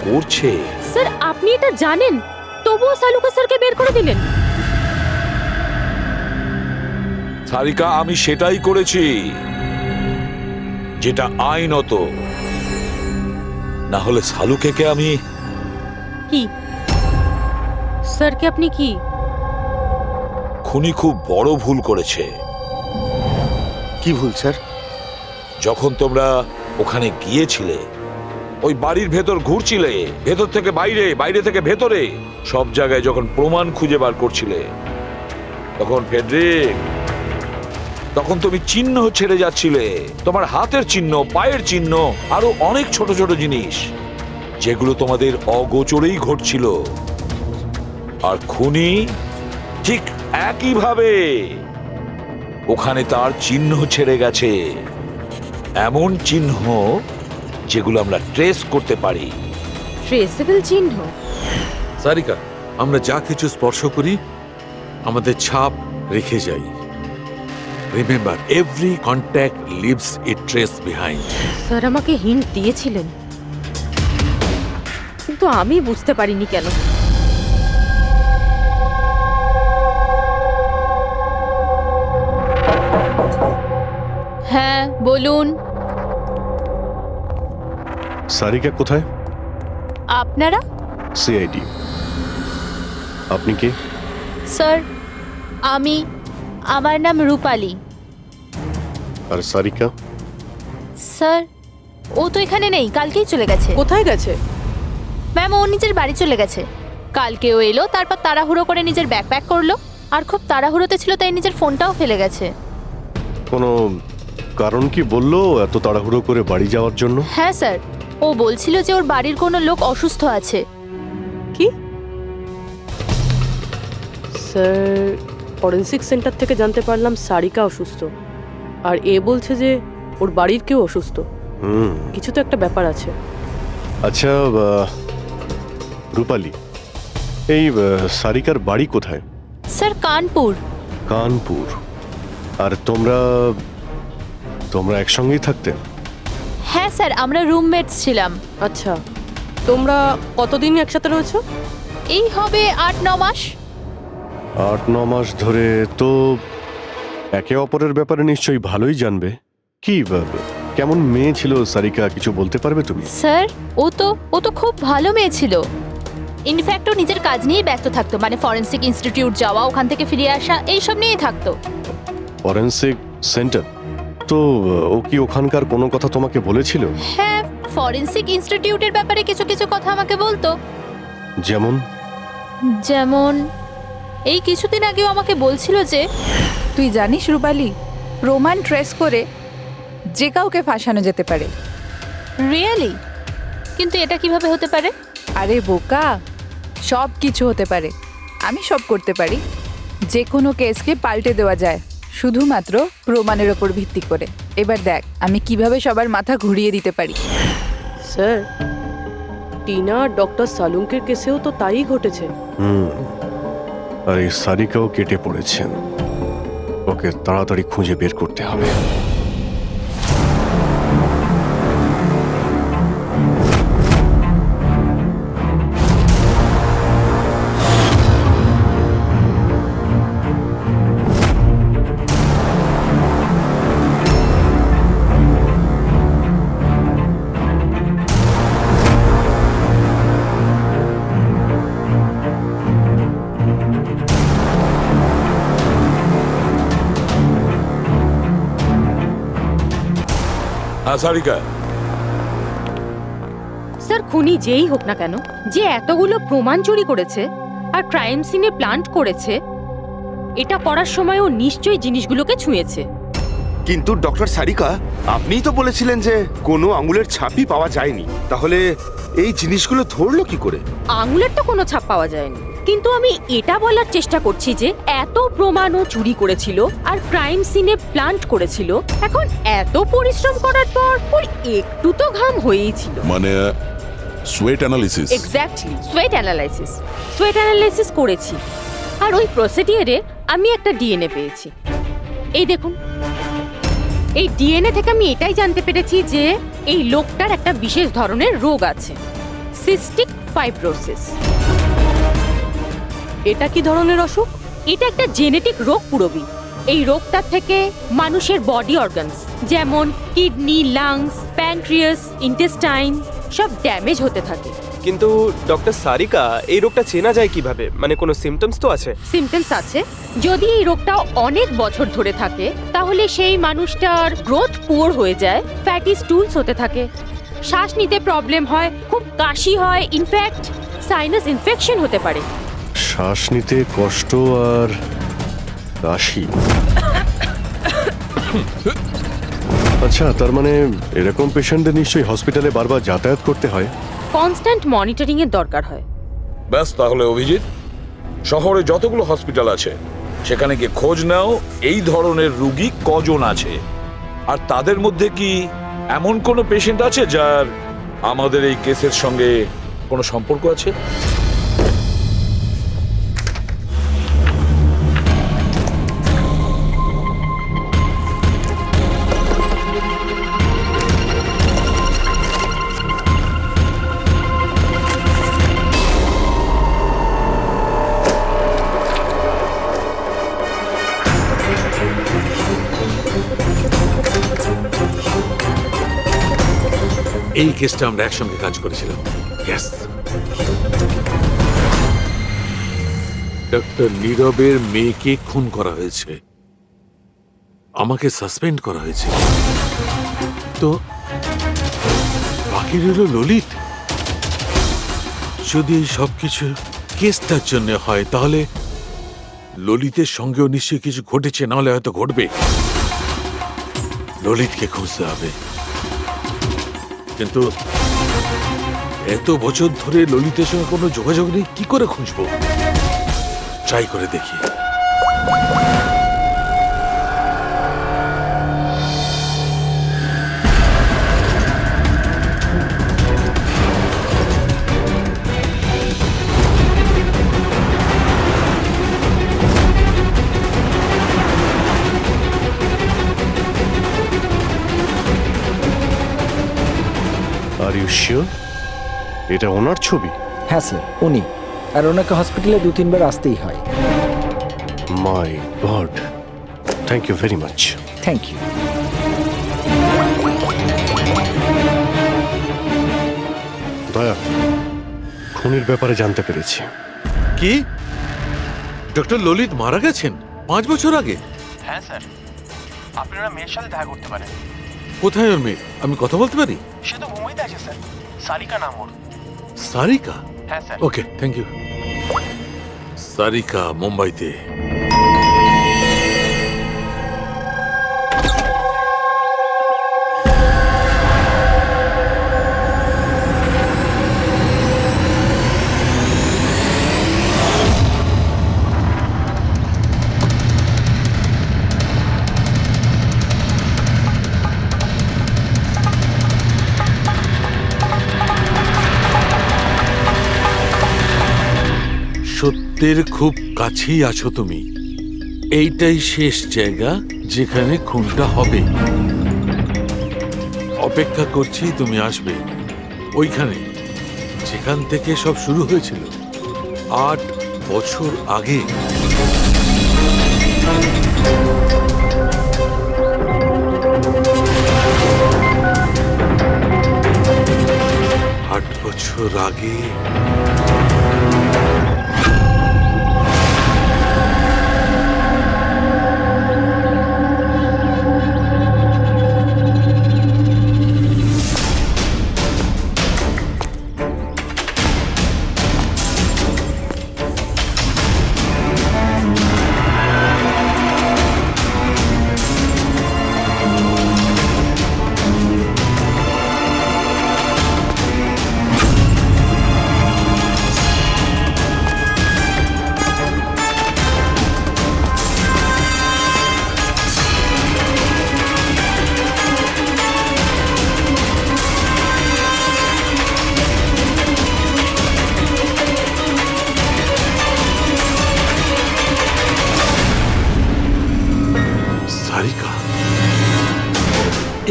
করছে। স্যার আপনি এটা জানেন, তবুও সালুকা স্যারকে বের করে দিলেন। সারিকা, আমি সেটাই করেছি যেটা আইনত। না হলে সালুকে আমি কি স্যারকে আপনি কি? খুনি খুব বড় ভুল করেছে। কি ভুল স্যার? যখন তোমরা ওখানে গিয়েছিলে, ওই বাড়ির ভেতর ঘুরছিলে, ভেতর থেকে বাইরে, বাইরে থেকে ভেতরে, সব জায়গায় যখন প্রমাণ খুঁজে বার করছিলে, তখন ফেডরিক, তখন তুমি চিহ্ন ছেড়ে যাচ্ছিলে, তোমার হাতের চিহ্ন, পায়ের চিহ্ন, আরো অনেক ছোট ছোট জিনিস যেগুলো তোমাদের অগোচরেই ঘটছিল। আর খুনি ঠিক একইভাবে ওখানে তার চিহ্ন ছেড়ে গেছে, এমন চিহ্ন যেগুলো আমরা ট্রেস করতে পারি। ট্রেসেবল চিহ্ন? সারিকা, আমরা যা কিছু স্পর্শ করি আমাদের ছাপ রেখে যাই। রিমেম্বার, এভরি কন্ট্যাক্ট লিভস এ ট্রেস বিহাইন্ড। স্যার আমাকে হিন্ট দিয়েছিলেন, কিন্তু আমি বুঝতে পারিনি কেন। হ্যাঁ বলুন। সারিকা কোথায়? আপনারা? সিআইডি। আপনি কে? স্যার আমার নাম রূপালী। আর সারিকা? স্যার ও তো এখানে নেই, কালকেই চলে গেছে। কোথায় গেছে? ম্যাম ও নিজের বাড়ি চলে গেছে। কালকে ও এলো, তারপর তাড়াহুড়ো করে নিজের ব্যাগ প্যাক করলো, আর খুব তাড়াহুড়োতে ছিল তাই নিজের ফোনটাও ফেলে গেছে। কোনো কারণ কি বললো এত তাড়াহুড়ো করে বাড়ি যাওয়ার জন্য? হ্যাঁ স্যার, ও বলছিল যে ওর বাড়ির কোনো লোক অসুস্থ আছে। কি স্যার, ফরেন্সিক সেন্টার থেকে জানতে পারলাম সারিকা অসুস্থ, আর এ বলছে যে ওর বাড়ির কেউ অসুস্থ। কিছু তো একটা ব্যাপার আছে। আচ্ছা রূপালী, এই সারিকার বাড়ি কোথায়? স্যার কানপুর। কানপুর। আর তোমরা একসঙ্গেই থাকতে? হ্যাঁ স্যার, আমরা রুমমেটস ছিলাম। আচ্ছা, তোমরা কতদিন একসাথে রয়েছো? এই হবে 8-9 মাস। 8-9 মাস ধরে তো একে অপরের ব্যাপারে নিশ্চয়ই ভালোই জানবে। কি কেমন মেয়ে ছিল সারিকা, কিছু বলতে পারবে তুমি? স্যার ও তো খুব ভালো মেয়ে ছিল। ইনফ্যাক্ট ও নিজের কাজ নিয়েই ব্যস্ত থাকতো, মানে ফরেন্সিক ইনস্টিটিউট যাওয়া, ওখান থেকে ফিরে আসা, এইসব নিয়েই থাকতো। Forensic centre? তো ও কি ওখানকার কোনো কথা তোমাকে বলেছিল? হ্যাঁ, ফরেন্সিক ইনস্টিটিউটের ব্যাপারে কিছু কিছু কথা আমাকে বলতো। যেমন এই কিছুদিন আগেও আমাকে বলছিল যে, তুই জানিস রূপালী, প্রমাণ ট্রেস করে যে কাউকে ফাঁসানো যেতে পারে। রিয়েলি? কিন্তু এটা কিভাবে হতে পারে? আরে বোকা, সব কিছু হতে পারে। আমি সব করতে পারি। যে কোনো কেসকে পাল্টে দেওয়া যায় শুধুমাত্র প্রমাণের ওপর ভিত্তি করে। এবার দেখ আমি কিভাবে সবার মাথা ঘুরিয়ে দিতে পারি। স্যার, টিনা আর ডক্টর সালুঙ্কের কেসেও তো তাই ঘটেছে। আর এই সারিকাও কেটে পড়েছেন। ওকে তাড়াতাড়ি খুঁজে বের করতে হবে। সারিকা, স্যার খুনি যেই হোক না কেন, যে এতগুলো প্রমাণ চুরি করেছে আর ক্রাইম সিনে প্ল্যান্ট করেছে, এটা করার সময় ও নিশ্চয়ই জিনিসগুলোকে ছুঁয়েছে। কিন্তু ডক্টর সারিকা, আপনিই তো বলেছিলেন যে কোনো আঙুলের ছাপই পাওয়া যায়নি, তাহলে এই জিনিসগুলো ধরলো কি করে? আঙুলের তো কোনো ছাপ পাওয়া যায়নি, কিন্তু আমি এটা বলার চেষ্টা করছি যে এত প্রমাণ ও চুরি করেছিল আর ক্রাইম সিনে প্ল্যান্ট করেছিল, এখন এত পরিশ্রম করার পর ওর একটু তো ঘাম হয়েই ছিল। মানে sweat analysis? Exactly, sweat analysis করেছি, আর ওই প্রসিডিউরে আমি একটা ডিএনএ পেয়েছি। এই দেখুন, এই ডিএনএ থেকে আমি এটাই জানতে পেরেছি যে এই লোকটার একটা বিশেষ ধরনের রোগ আছে, সিস্টিক ফাইব্রোসিস। এটা কি ধরনের অসুখ? এটা একটা জেনেটিক রোগ পুরবি। এই রোগটা থেকে মানুষের বডি অর্গানস যেমন কিডনি, লাংস, প্যানক্রিয়াস, ইন্টেস্টাইন সব ড্যামেজ হতে থাকে। কিন্তু ডক্টর সারিকা, এই রোগটা চেনা যায় কিভাবে? মানে কোনো সিমটমস তো আছে? সিমটমস আছে। যদি এই রোগটা অনেক বছর ধরে থাকে তাহলে সেই মানুষটার গ্রোথ পুয়ার হয়ে যায়, ফ্যাটি স্টুলস হতে থাকে, শ্বাস নিতে প্রবলেম হয়, খুব কাশি হয়, ইনফ্যাক্ট সাইনাস ইনফেকশন হতে পারে। শ্বাস নিতে কষ্ট আর কাশি। আচ্ছা, তার মানে এরকম পেশেন্টদের নিশ্চয়ই হসপিটালে বারবার যাতায়াত করতে হয়। কনস্ট্যান্ট মনিটরিং এর দরকার হয়। ব্যাস, তাহলে অভিজিৎ, শহরে যতগুলো হসপিটাল আছে সেখানে গিয়ে খোঁজ নাও এই ধরনের রুগী কজন আছে, আর তাদের মধ্যে কি এমন কোনো পেশেন্ট আছে যার আমাদের এই কেসের সঙ্গে কোনো সম্পর্ক আছে। এই কেসটা আমরা একসঙ্গে কাজ করেছিলাম। ইয়েস, ডক্টর নীরবের মেয়েকে খুন করা হয়েছে, আমাকে সাসপেন্ড করা হয়েছে, তো বাকি রইল ললিত। যদি এই সবকিছু কেসটার জন্য হয় তাহলে ললিতের সঙ্গেও নিশ্চয়ই কিছু ঘটেছে, নাহলে হয়তো ঘটবে। ললিতকে খুঁজতে হবে, কিন্তু এত বছর ধরে ললিতের সঙ্গে কোনো যোগাযোগ নেই, কি করে খুঁজবো? ট্রাই করে দেখি। আর ইউ শিওর এটা ওনার ছবি? হ্যাঁ স্যার, উনি। আর ওনাকে হসপিটালে 2-3 বার আসতেই হয়। My God, thank you very much. Thank you. দয়া, খুনির ব্যাপারে জানতে পেরেছি। কি? ডক্টর ললিত মারা গেছেন 5 বছর আগে? হ্যাঁ স্যার, আপনারা মেয়ের সাথে দেখা করতে পারেন। কোথায় ওর মেয়ে? আমি কথা বলতে পারি? সে তো মুম্বাইতে আছে স্যার, সারিকা নাম ওর। সারিকা? হ্যাঁ sir. Okay, thank you. Sarika মুম্বাইতে। সত্যের খুব কাছেই আছো তুমি। এইটাই শেষ জায়গা যেখানে খুনটা হবে। অপেক্ষা করছি তুমি আসবে ওইখানে যেখান থেকে সব শুরু হয়েছিল 8 বছর আগে। বছর আগে সারিকা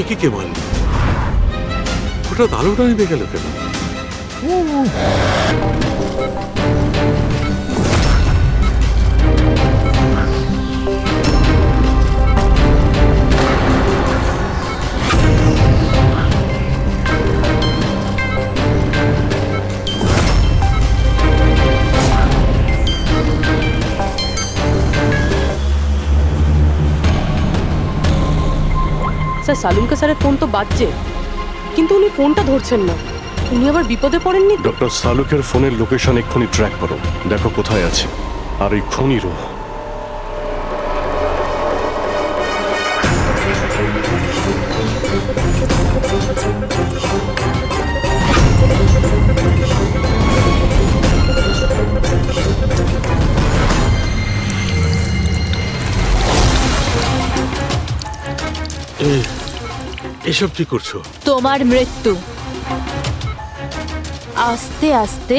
একে কে মারল? হঠাৎ আলোটা নিভে গেল কেন? স্যার সালুনকে স্যারের ফোন তো বাজছে, কিন্তু উনি ফোনটা ধরছেন না। উনি আবার বিপদে পড়েননি তো? ডক্টর সালুকের ফোনের লোকেশন এক্ষুনি ট্র্যাক করো, দেখো কোথায় আছে। আর এই খুনিরও। এসব কি করছো? তোমার মৃত্যু আস্তে আস্তে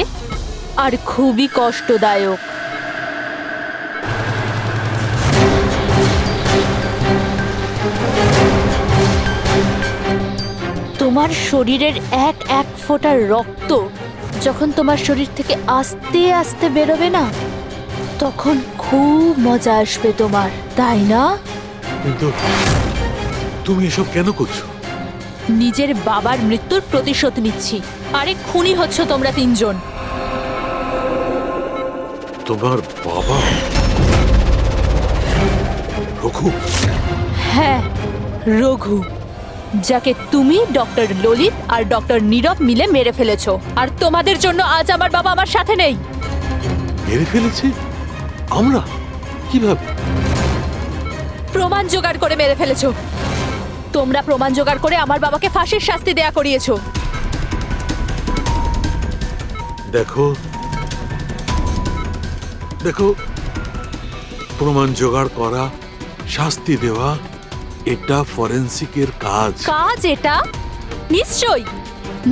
আর খুবই কষ্টদায়ক। তোমার শরীরের এক এক ফোঁটা রক্ত যখন তোমার শরীর থেকে আস্তে আস্তে বেরোবে না, তখন খুব মজা আসবে তোমার, তাই না? কিন্তু তুমি এসব কেন করছো? নিজের বাবার মৃত্যুর প্রতিশোধ নিচ্ছি। আরে খুনি হচ্ছ তোমরা তিনজন। তোমার বাবা রঘু? হ্যাঁ, রঘু, যাকে তুমি ডক্টর ললিত আর ডক্টর নীরব মিলে মেরে ফেলেছো। আর তোমাদের জন্য আজ আমার বাবা আমার সাথে নেই। মেরে ফেলেছি আমরা? কিভাবে? প্রমাণ জোগাড় করে মেরে ফেলেছো। তোমরা প্রমাণ জোগাড় করে আমার বাবাকে ফাঁসির শাস্তি দেয়া করিয়েছো। দেখো দেখো, প্রমাণ জোগাড় করা, শাস্তি দেওয়া, এটা ফরেন্সিকের কাজ। কাজ এটা? নিশ্চয়ই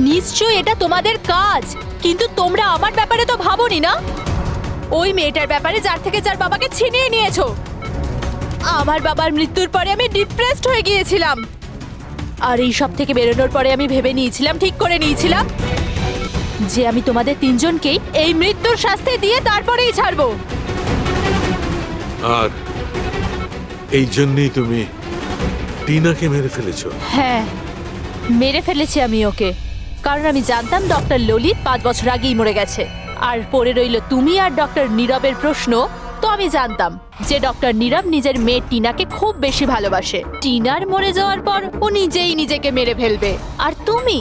নিশ্চয়ই এটা তোমাদের কাজ, কিন্তু তোমরা আমার ব্যাপারে তো ভাবোনি না। ওই মেয়েটার ব্যাপারে যার থেকে যার বাবাকে ছিনিয়ে নিয়েছো। আমার বাবার মৃত্যুর পরে আমি ডিপ্রেসড হয়ে গিয়েছিলাম। আর এই সব থেকে বেরোনোর পরে আমি ভেবে নিয়েছিলাম, ঠিক করে নিয়েছিলাম যে আমি তোমাদের তিনজনকেই এই মৃত্যুর শাস্তি দিয়ে তারপরেই ছাড়বো। আর এই জন্যই তুমি টিনাকে মেরে ফেলেছো? হ্যাঁ, মেরে ফেলেছি আমি ওকে, কারণ আমি জানতাম ডক্টর ললিত 5 বছর আগেই মরে গেছে। আর পড়ে রইল তুমি আর ডক্টর নীরবের প্রশ্ন। তো আমি জানতাম যে ডক্টর নীরব নিজের মেয়ে টিনাকে খুব বেশি ভালোবাসে। টিনার মরে যাওয়ার পর ও নিজেই নিজেকে মেরে ফেলবে। আর তুমি,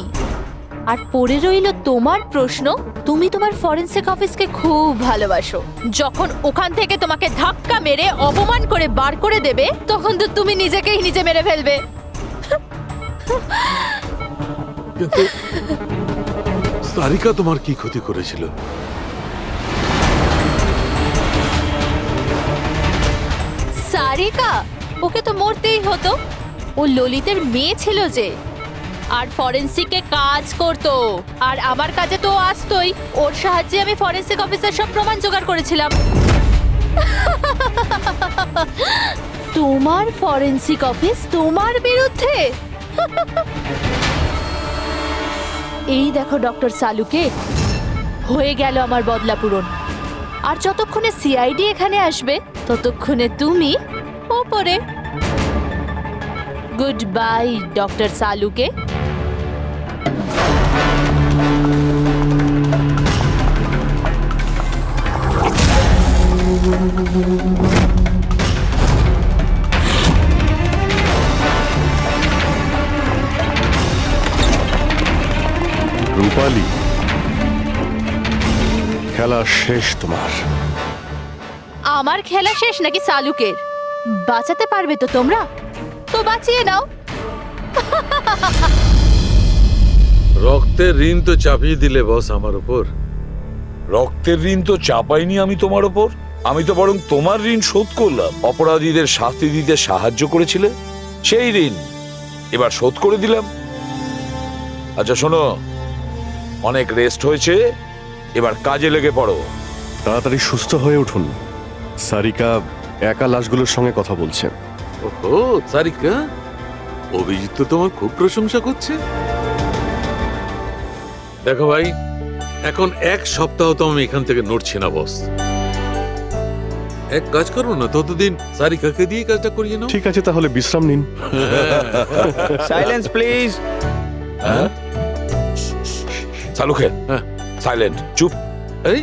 আর পড়ে রইল তোমার প্রশ্ন, তুমি তোমার ফরেনসিক অফিসকে খুব ভালোবাসো। যখন ওখান থেকে তোমাকে ধাক্কা মেরে অপমান করে বার করে দেবে, তখন তো তুমি নিজেকেই নিজে মেরে ফেলবে। কিন্তু সারিকা তোমার কি ক্ষতি করেছিল? সারিকা? ওকে তো মরতেই হতো। ও ললিতের মেয়ে ছিল যে, আর ফরেনসিকে কাজ করতো। আর আমার কাজে তো ও আসতোই। ওর সাহায্যে আমি ফরেনসিক অফিসার সব প্রমাণ জোগাড় করেছিলাম। তোমার ফরেনসিক অফিস তোমার বিরুদ্ধে? এই দেখো ডক্টর সালুকে, হয়ে গেল আমার বদলা পূরণ। আর যতক্ষণে সিআইডি এখানে আসবে, ততক্ষণে তুমি ওপরে। গুড বাই ডক্টর সালুকে। রূপালী, খেলা শেষ তোমার। আমার খেলা শেষ নাকি সালুকের? বাঁচাতে পারবে তো তোমরা? তো বাঁচিয়ে নাও। রক্তের ঋণ তো চাপিয়ে দিলে বস আমার উপর। রক্তের ঋণ তো চাপাইনি আমি তোমার ওপর, আমি তো বরং তোমার ঋণ শোধ করলাম। অপরাধীদের শাস্তি দিতে সাহায্য করেছিলে, সেই ঋণ এবার শোধ করে দিলাম। আচ্ছা শোনো, অনেক রেস্ট হয়েছে, এবার কাজে লেগে পড়ো। তাড়াতাড়ি সুস্থ হয়ে উঠুন। সারিকা একা লাশগুলোর সঙ্গে কথা বলছে। ওহো, সারিকা, অভিজিৎ তো তোমার খুব প্রশংসা করছে। দেখো ভাই, এখন 1 সপ্তাহ তো আমি এখান থেকে নড়ছি না বস। এক কাজ করো না, ততদিন সারিকাকে দিয়ে কাজটা করিয়ে নাও। ঠিক আছে, তাহলে বিশ্রাম নিন। Silence please. সালুখে, হ্যাঁ। সাইলেন্ট, চুপ। এই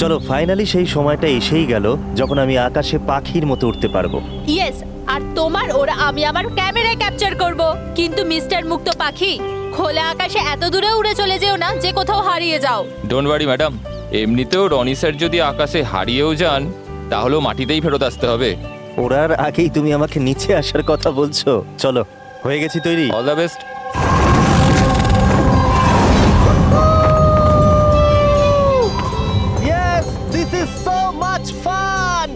চলো, ফাইনালি সেই সময়টা এসেই গেল যখন আমি আকাশে পাখির মতো উঠতে পারবো। ইয়েস, আর তোমার ওরা আমি আমার ক্যামেরায় ক্যাপচার করব। কিন্তু মিস্টার মুক্ত পাখি, খোলা আকাশে এত দূরে উড়ে চলে যেও না যে কোথাও হারিয়ে যাও। ডোন্ট ওয়ারি ম্যাডাম, এমনিতেও রনি স্যার যদি আকাশে হারিয়েও যান তাহলেও মাটিতেই ফেরত আসতে হবে। ওড়ার আগেই তুমি আমাকে নিচে আসার কথা বলছো। চলো, হয়ে গেছি তৈরি। All the best. Yes, this is so much fun!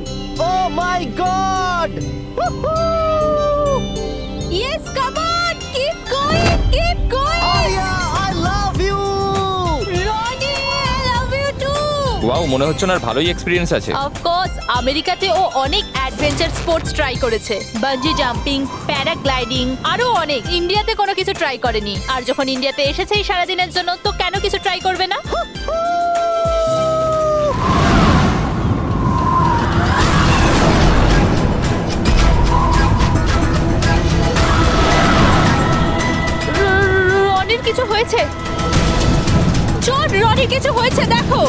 Oh my god! Yes, come on, keep going, keep going. Alia, I love you! Rony, I love you too. Wow, মনে হচ্ছে ওনার ভালোই এক্সপিরিয়েন্স আছে। অফ কোর্স, আমেরিকাতে ও অনেক adventure sports try করেছে, bungee jumping, paragliding, আরো অনেক। ইন্ডিয়াতে কোনো কিছু ট্রাই করেনি, আর যখন ইন্ডিয়াতে এসেছে এই সারাদিনের জন্য, তো কেন কিছু ট্রাই করবে না? রনির কিছু হয়েছে, জন, রনির কিছু হয়েছে, দেখো।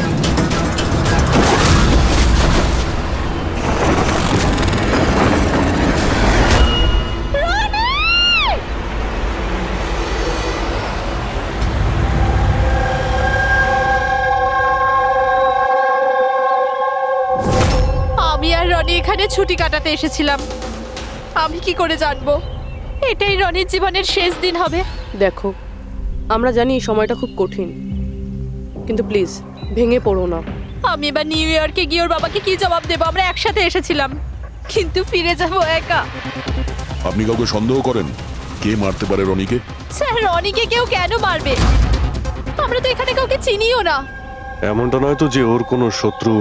আমি আর রনি এখানে ছুটি কাটাতে এসেছিলাম। আমি কি করে জানবো এটাই রনির জীবনের শেষ দিন হবে? দেখো, আমরা জানি এই সময়টা খুব কঠিন, কিন্তু প্লিজ ভেঙে পড়ো না। আমি এবার নিউ ইয়র্কে গিয়ে ওর বাবাকে কি জবাব দেবো? আমরা একসাথে এসেছিলাম, কিন্তু ফিরে যাব একা। আপনি কাউকে সন্দেহ করেন কে মারতে পারে রনিকে? স্যার, রনিকে কেউ কেন মারবে? আমরা তো এখানে কাউকে চিনিও না। এমনটা নয় তো যে ওর কোনো শত্রু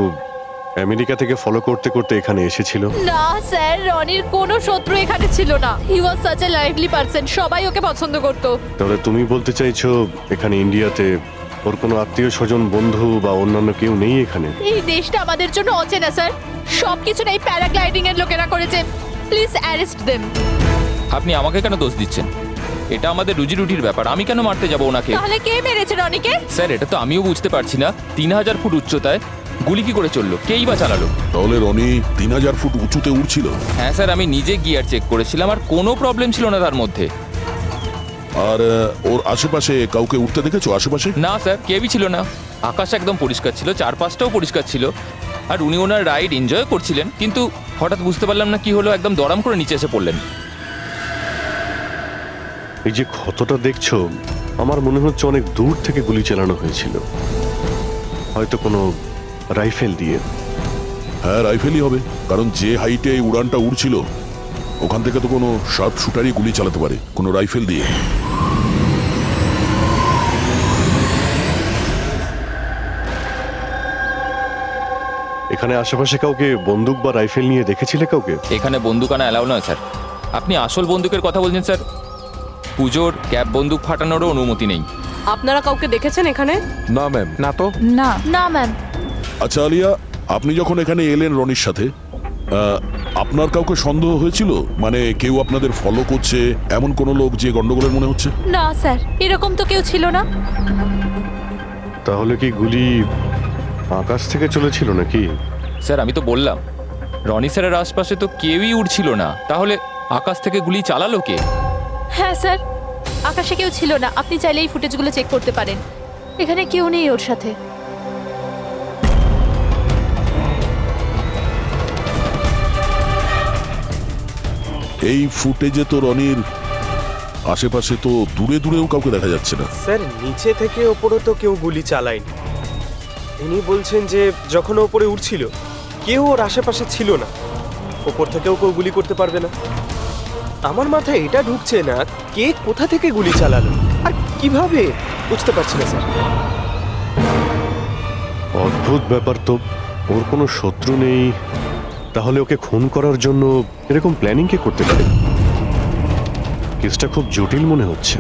আমেরিকা থেকে ফলো করতে করতে এখানে এসেছিল? না স্যার, রনির কোনো শত্রু এখানে ছিল না। He was such a lively person, সবাই ওকে পছন্দ করতো। তাহলে তুমি বলতে চাইছো এখানে ইন্ডিয়াতে ওর কোনো আত্মীয় স্বজন, বন্ধু বা অন্যান্য কেউ নেই এখানে? এই দেশটা আমাদের জন্য অচেনা স্যার, সবকিছু এই প্যারাগ্লাইডিং এর লোকেরা করেছে। Please arrest them. আপনি আমাকে কেন দোষ দিচ্ছেন? এটা আমাদের রুজি রুটির ব্যাপার, আমি কেন মারতে যাব ওনাকে? তাহলে কে মেরেছে রনিকে? স্যার, এটা তো আমিও বুঝতে পারছি না। 3000 ফুট উচ্চতায় গুলি কি করে চললো? কেই বা চালালো? তাহলে রনি 3000 ফুট উঁচুতে উঠছিল? হ্যাঁ স্যার, আমি নিজে গিয়ার চেক করেছিলাম আর কোনো প্রবলেম ছিল না তার মধ্যে। আর ওর আশেপাশে কাউকে উঠতে দেখেছো? আশেপাশে না স্যার, কেউই ছিল না। আকাশ একদম পরিষ্কার ছিল, চারপাশটাও পরিষ্কার ছিল, আর উনি ওনার রাইড এনজয় করছিলেন। কিন্তু হঠাৎ বুঝতে পারলাম না কি হলো, একদম দড়াম করে নিচে এসে পড়লেন। এই যে ক্ষতটা দেখছো, আমার মনে হচ্ছে অনেক দূর থেকে গুলি চালানো হয়েছিল, হয়তো কোনো রাইফেল দিয়ে। হ্যাঁ, রাইফেলই হবে, কারণ যে হাইটে এই উড়ানটা উড়ছিল ওখান থেকে তো কোনো শার্প শুটারই গুলি চালাতে পারে, কোনো রাইফেল দিয়ে। এখানে আশেপাশে কাউকে বন্দুক বা রাইফেল নিয়ে দেখেছিলে কাউকে? এখানে বন্দুক আনা অ্যালাউ নয় স্যার। আপনি আসল বন্দুকের কথা বলছেন স্যার? পুজোর ক্যাপ বন্দুক ফাটানোরও অনুমতি নেই। আপনারা কাউকে দেখেছেন এখানে? না ম্যাম। না তো। না। না ম্যাম। আচ্ছা আলিয়া, আপনি যখন এখানে এলেন রনির সাথে, আপনার কাউকে সন্দেহ হয়েছিল? মানে কেউ আপনাদের ফলো করছে, এমন কোনো লোক যে গন্ডগোলের মনে হচ্ছে? না স্যার, এরকম তো কেউ ছিল না। তাহলে কি গুলি আকাশ থেকে চলেছিল নাকি? স্যার, আমি তো বললাম রনি স্যারের আশপাশে তো কেউই উড়ছিল না, তাহলে আকাশ থেকে গুলি চালালো কে? হ্যাঁ স্যার, আকাশে কেউ ছিল না। আপনি চাইলে এই ফুটেজগুলো চেক করতে পারেন, এখানে কেউ নেই ওর সাথে। এই ফুটেজে তো রনির আশেপাশে তো দূরে দূরেও কাউকে দেখা যাচ্ছে না। স্যার, নিচে থেকে ওপরে তো কেউ গুলি চালায়নি। ইনি বলছেন যে যখন ও ওপরে উঠছিল কেউ ওর আশেপাশে ছিল না, ওপর থেকেও কেউ গুলি করতে পারবে না। আমার মাথায় এটা ঢুকছে না, কে কোথা থেকে গুলি চালালো আর কিভাবে, বুঝতে পারছি না স্যার। অদ্ভুত ব্যাপার তো, ওর কোনো শত্রু নেই, তাহলে ওকে খুন করার জন্য এরকম প্ল্যানিং কে করতে পারে? কেসটা খুব জটিল মনে হচ্ছে।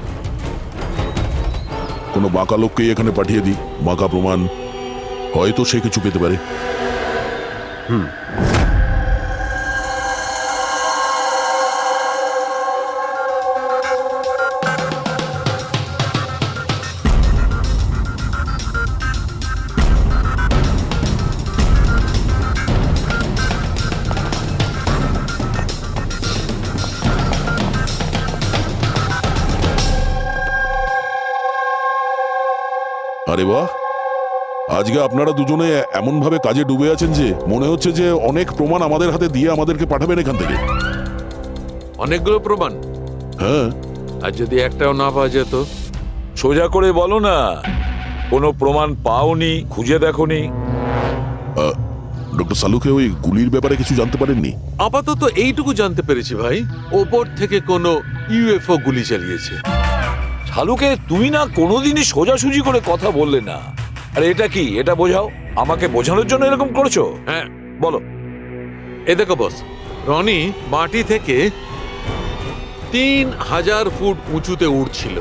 কোনো বাঁকা লোককেই এখানে পাঠিয়ে দিই, বাঁকা প্রমাণ, হয়তো সে কিছু পেতে পারে। আরে বাহ, আজকে আপনারা দুজনে এমন ভাবে কাজে ডুবে আছেন যে মনে হচ্ছে যে অনেক প্রমাণ আমাদের হাতে দিয়ে আমাদেরকে পাঠাবেন এখান থেকে। অনেকগুলো প্রমাণ, হ্যাঁ, আর যদি একটাও না পাওয়া যেত? সোজা করে বলো না, কোনো প্রমাণ পাওনি, খুঁজে দেখোনি? ডক্টর সালুকে ওই গুলির ব্যাপারে কিছু জানতে পারেননি? আপাতত এইটুকু জানতে পেরেছি ভাই, ওপর থেকে কোনো ইউএফও গুলি চালিয়েছে। শালুকে, তুমি না কোনোদিনই সোজাসুজি করে কথা বললে না। আরে এটা কি, এটা বোঝাও, আমাকে বোঝানোর জন্য এরকম করেছো? হ্যাঁ, বলো। এ দেখো বস, রনি মাটি থেকে 3000 ফুট উঁচুতে উঠছিল,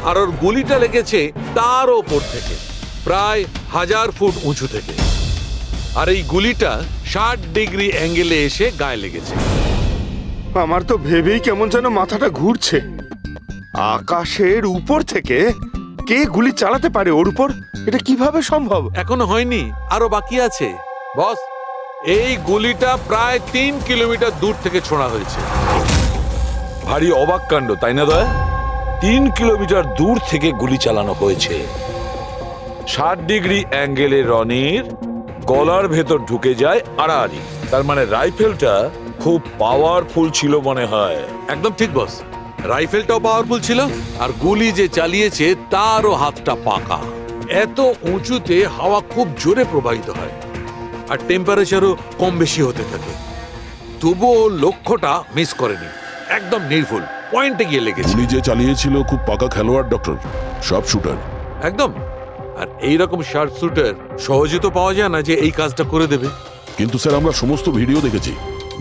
আর ওর গুলিটা লেগেছে তার ওপর থেকে প্রায় 1000 ফুট উঁচু থেকে, আর এই গুলিটা 60 ডিগ্রি অ্যাঙ্গেলে এসে গায়ে লেগেছে। আমার তো ভেবেই কেমন যেন মাথাটা ঘুরছে। আকাশের উপর থেকে কে গুলি চালাতে পারে ওর উপর? এটা কিভাবে সম্ভব? এখনো হয়নি, আরো বাকি আছে বস। এই গুলিটা প্রায় 3 কিলোমিটার দূর থেকে ছোড়া হয়েছে। ভারী অবাক কাণ্ড, তাই না দয়া? 3 কিলোমিটার দূর থেকে গুলি চালানো হয়েছে। 60 ডিগ্রি অ্যাঙ্গেলে রনির গলার ভেতর ঢুকে যায় আড়াআড়ি। তার মানে রাইফেলটা খুব পাওয়ারফুল ছিল মনে হয়। একদম ঠিক বস, রাইফেলটাও পাওয়ারফুল ছিল, আর গুলি যে চালিয়েছে তারও হাতটা পাকা। এত উঁচুতে হাওয়া খুব জোরে প্রবাহিত হয়, আর টেম্পারেচারও কম বেশি হতে থাকে, তবুও লক্ষ্যটা মিস করেনি, একদম নির্ভুল পয়েন্টে গিয়ে লেগেছে। গুলি যে চালিয়েছিল খুব পাকা খেলোয়াড়, ডক্টর, সব শুটার। একদম। আর এইরকম শার্প শুটার সহজে তো পাওয়া যায় না যে এই কাজটা করে দেবে। কিন্তু স্যার, আমরা সমস্ত ভিডিও দেখেছি।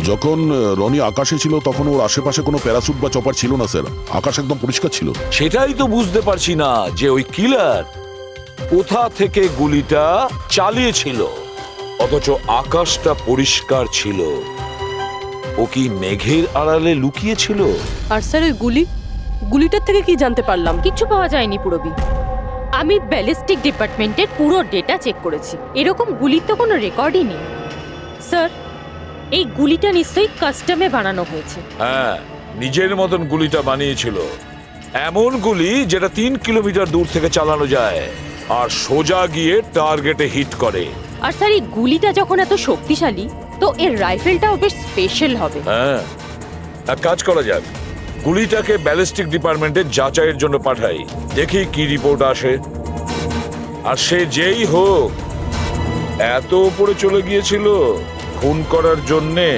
যখন রনি আকাশে ছিল তখন ওর আশেপাশে কোনো প্যারাসুট বা চপার ছিল না স্যার, আকাশ একদম পরিষ্কার ছিল। সেটাই তো বুঝতে পারছি না যে ওই কিলার কোথা থেকে গুলিটা চালিয়েছিল, অথচ আকাশটা পরিষ্কার ছিল। ও কি মেঘের আড়ালে লুকিয়েছিল? আর স্যার ওই গুলিটার থেকে কি জানতে পারলাম? কিচ্ছু পাওয়া যায়নি পুরবি। আমি ব্যালিস্টিক ডিপার্টমেন্টের পুরো ডেটা চেক করেছি, এরকম গুলির তো কোনো রেকর্ডই নেই। স্যার, এই গুলিটা নিশ্চয়ই কাস্টমে বানানো হয়েছে। হ্যাঁ, নিজের মতন গুলিটা বানিয়েছিল। এমন গুলি যেটা 3 কিলোমিটার দূর থেকে চালানো যায় আর সোজা গিয়ে টার্গেটে হিট করে। আর স্যার, এই গুলিটা যখন এত শক্তিশালী, তো এর রাইফেলটাও বেশ স্পেশাল হবে। হ্যাঁ, এক কাজ করা যাক, গুলিটাকে ব্যালিস্টিক ডিপার্টমেন্টে যাচাইয়ের জন্য পাঠাই, দেখি কি রিপোর্ট আসে। আর সে যেই হোক, এত উপরে চলে গিয়েছিল খুন করার জন্যে,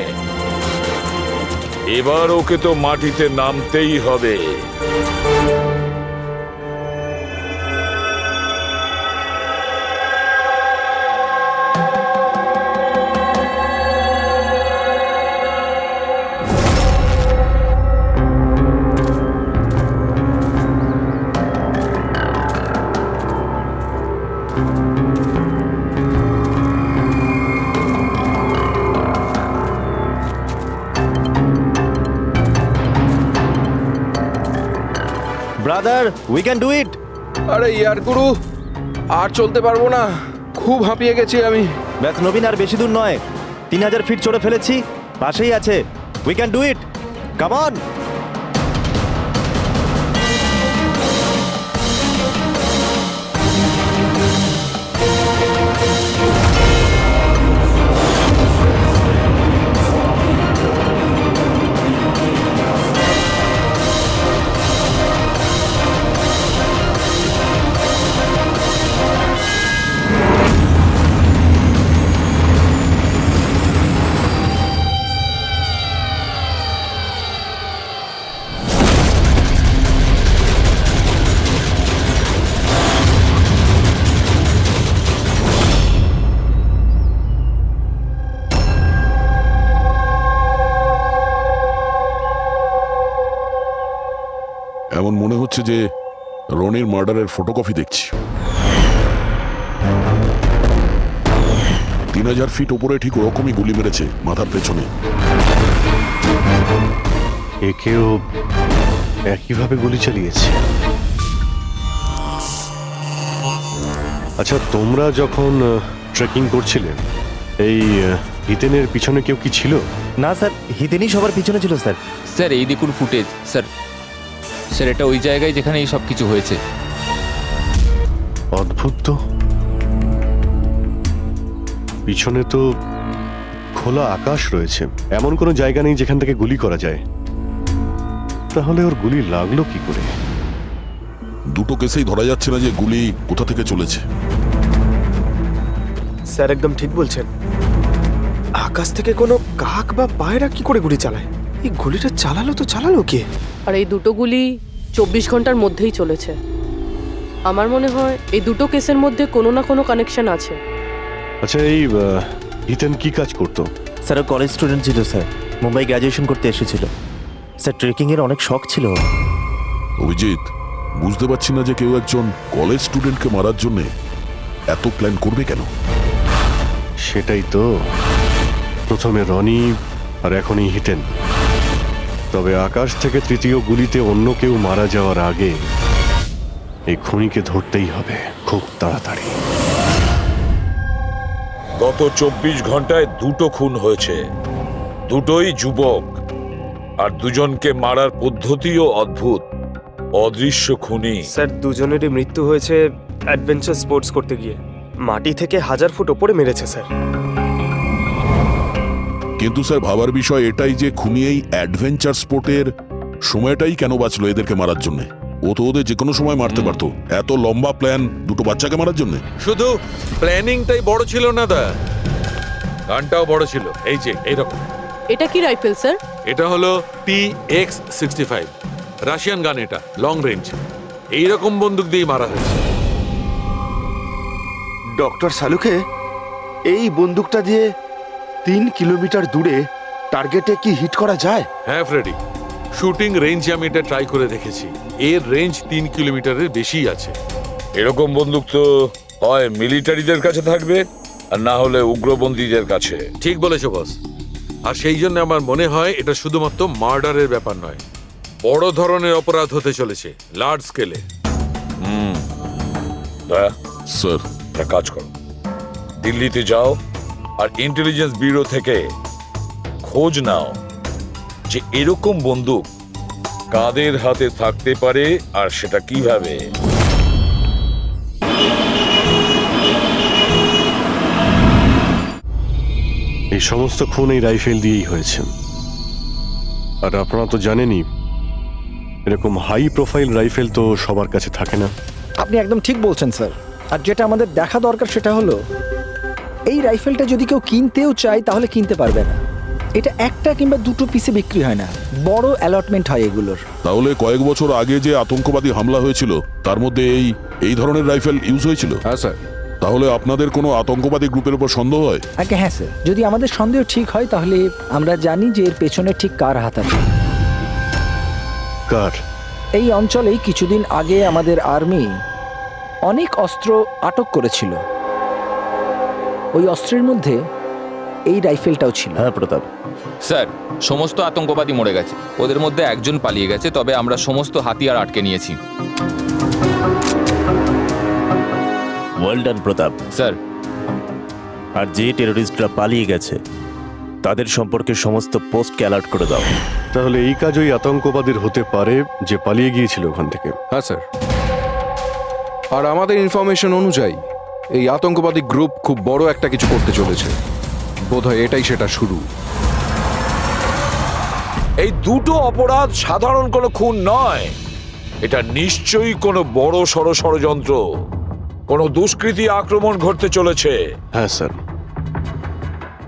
এবার ওকে তো মাটিতে নামতেই হবে। ব্রাদার, উই ক্যান ডু ইট। আরে ইয়ার গুরু, আর চলতে পারবো না, খুব হাঁপিয়ে গেছি আমি। ব্যাস নবীন, আর বেশি দূর নয়, 3000 ফিট চড়ে ফেলেছি, পাশেই আছে। We can do it, come on. এমন মনে হচ্ছে যে রনির মার্ডারের ফটোকপি দেখছি। 3000 ফিট ওপরে ঠিক ওরকমই গুলি মেরেছে মাথার পেছনে। একেও একইভাবে গুলি চালিয়েছে। আচ্ছা, তোমরা যখন ট্রেকিং করছিলে এই হিতেনের পিছনে কেউ কি ছিল? না স্যার, হিতেনই সবার পিছনে ছিল স্যার। স্যার এই দেখুন ফুটেজ স্যার। স্যার এটা ওই জায়গায় যেখানে এই সব কিছু হয়েছে। অদ্ভুত তো, পিছনে তো খোলা আকাশ রয়েছে, এমন কোনো জায়গা নেই যেখান থেকে গুলি করা যায়। তাহলে ওর গুলি লাগলো কি করে? দুটো কেসেই ধরা যাচ্ছে না যে গুলি কোথা থেকে চলেছে। স্যার একদম ঠিক বলছেন। আকাশ থেকে কোনো কাক বা পায়রা কি করে গুলি চালায়? এই গুলিটা চালালো কে? আর এই দুটো গুলি 24 ঘন্টার মধ্যেই চলেছে। আমার মনে হয় এই দুটো কেসের মধ্যে কোনো না কোনো কানেকশন আছে। আচ্ছা, এই হিতেন কি কাজ করতো? স্যার ও কলেজ স্টুডেন্ট ছিল স্যার, মুম্বাই গ্র্যাজুয়েশন করতে এসেছিল স্যার। ট্রেকিং এর অনেক শখ ছিল। অভিজিৎ, বুঝতে পারছি না যে কেউ একজন কলেজ স্টুডেন্টকে মারার জন্য এত প্ল্যান করবে কেন। সেটাই তো, প্রথমে রনি আর এখনই হিতেন। তবে আকাশ থেকে তৃতীয় গুলিতে অন্য কেউ মারা যাওয়ার আগে এই খুনিকে ধরতেই হবে খুব তাড়াতাড়ি। গত 24 ঘন্টায় দুটো খুন হয়েছে, দুটোই যুবক, আর দুজনকে মারার পদ্ধতিও অদ্ভুত। অদৃশ্য খুনি। স্যার দুজনেরই মৃত্যু হয়েছে অ্যাডভেঞ্চার স্পোর্টস করতে গিয়ে। মাটি থেকে 1000 ফুট ওপরে মেরেছে স্যার। কিন্তু স্যার ভাবার বিষয় এটাই যে খুনি এই অ্যাডভেঞ্চার স্পোর্টের সময়টাই কেন বাঁচলো এদেরকে মারার জন্য? ও তো ওদের যে কোনো সময় মারতে পারতো। এত লম্বা প্ল্যান দুটো বাচ্চাকে মারার জন্য? শুধু প্ল্যানিংটাই বড় ছিল না দা, গানটাও বড় ছিল। এই যে এইরকম। এটা কি রাইফেল স্যার? এটা হলো TX65 রাশিয়ান গান। এটা লং রেঞ্জ। এইরকম বন্দুক দিয়ে মারা হয়েছে। ডক্টর সালুকে, এই বন্দুকটা দিয়ে 3 কিলোমিটার দূরে টার্গেটে কি হিট করা যায়? হ্যাঁ ফ্রেডি, শুটিং রেঞ্জে আমি এটা ট্রাই করে দেখেছি। এর রেঞ্জ 3 কিলোমিটারের বেশি আছে। এরকম বন্দুক তো হয় মিলিটারিদের কাছে থাকবে, আর না হলে উগ্রপন্থীদের কাছে। ঠিক বলেছো বস। আর সেই জন্য আমার মনে হয় এটা শুধুমাত্র মার্ডারের ব্যাপার নয়, বড় ধরনের অপরাধ হতে চলেছে, লার্জ স্কেলে। স্যার, একটা কাজ করো, দিল্লিতে যাও আর ইন্টেলিজেন্স ব্যুরো থেকে খোঁজ নাও যে এরকম বন্দুক কাদের হাতে থাকতে পারে আর সেটা কিভাবে। এই সমস্ত খুন এই রাইফেল দিয়েই হয়েছে। আর আপনারা তো জানেনই, এরকম হাই প্রোফাইল রাইফেল তো সবার কাছে থাকে না। আপনি একদম ঠিক বলছেন স্যার। আর যেটা আমাদের দেখা দরকার সেটা হলো এই রাইফেলটা যদি কেউ কিনতেও চায় তাহলে কিনতে পারবে না। এটা একটা কিংবা দুটো পিসে বিক্রি হয় না, বড় অ্যালটমেন্ট হয় এগুলোর। তাহলে কয়েক বছর আগে যে আতঙ্কবাদী হামলা হয়েছিল তার মধ্যে এই ধরনের রাইফেল ইউজ হয়েছিল? হ্যাঁ স্যার। তাহলে আপনাদের কোনো আতঙ্কবাদী গ্রুপের উপর সন্দেহ হয়? আগে হ্যাঁ স্যার, যদি আমাদের সন্দেহ ঠিক হয় তাহলে আমরা জানি যে এর পেছনে ঠিক কার হাত আছে। কার? এই অঞ্চলেই কিছুদিন আগে আমাদের আর্মি অনেক অস্ত্র আটক করেছিল। ওই অস্ত্রের মধ্যে এই রাইফেলটাও ছিল। হ্যাঁ প্রতাপ স্যার, সমস্ত আতঙ্কবাদী মরে গেছে, ওদের মধ্যে একজন পালিয়ে গেছে, তবে আমরা সমস্ত হাতিয়ার আটকে নিয়েছি। ওয়েল ডান প্রতাপ। স্যার, আর যে টেররিস্টরা পালিয়ে গেছে তাদের সম্পর্কে সমস্ত পোস্টকে অ্যালার্ট করে দাও। তাহলে এই কাজ ওই আতঙ্কবাদীর হতে পারে যে পালিয়ে গিয়েছিল ওখান থেকে। হ্যাঁ স্যার। আর আমাদের ইনফরমেশন অনুযায়ী এই আতঙ্কবাদী গ্রুপ খুব বড় একটা কিছু করতে চলেছে। বোধহয় এটাই সেটা শুরু। এই দুটো অপরাধ সাধারণ কোনো খুন নয়, এটা নিশ্চয়ই কোনো বড় সড় ষড়যন্ত্র, কোনো দুষ্কৃতী আক্রমণ ঘটতে চলেছে। হ্যাঁ স্যার।